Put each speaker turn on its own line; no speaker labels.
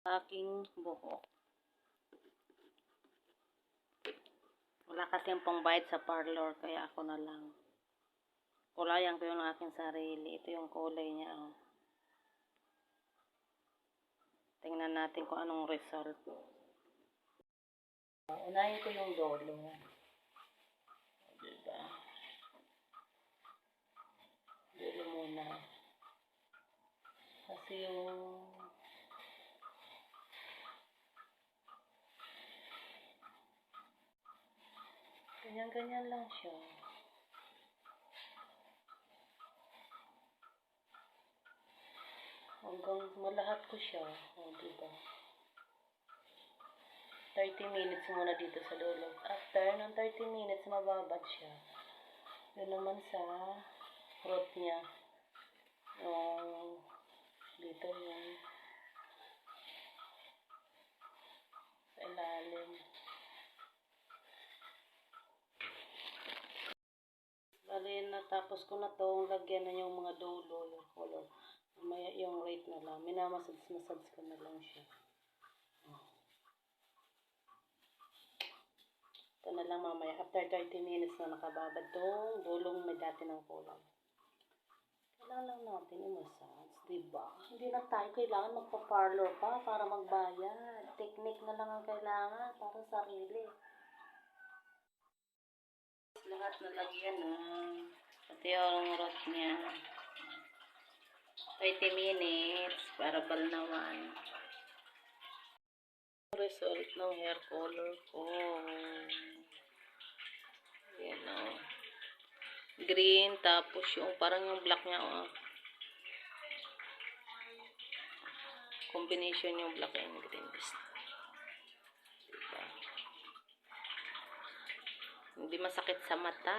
Aking buhok. Wala kasi yung pangbayad sa parlor, kaya ako na lang. Kulayan ko yung aking sarili. Ito yung kulay niya. Oh. Tingnan natin kung anong result. Unahin ko yung dolo. Diba? Dolo muna. Kasi yung ganyan-ganyan lang siya. Hanggang malahat ko siya. O, diba? 30 minutes muna dito sa dulo. After ng 30 minutes, mababad siya. Yun naman sa root niya. Dito yun. Sa ilalim. Bali, natapos ko na to. Lagyan na yung mga dulo, yung color. Mamaya yung rate na lang. Minamassage ko na lang siya. Ito na lang mamaya. After 30 minutes na nakababad tong dulong may dati ng kulay. Kailangan lang natin i-massage, diba? Hindi na tayo kailangan magpa-parlor pa para magbayad. Technique na lang ang kailangan para sa sarili. Lahat na lagyan na. Pati yung rot niya. 30 minutes para balnawan. Result ng hair color ko. Yan o. Green, tapos yung parang yung black niya o. Combination yung black and green. Diba? Hindi masakit sa mata.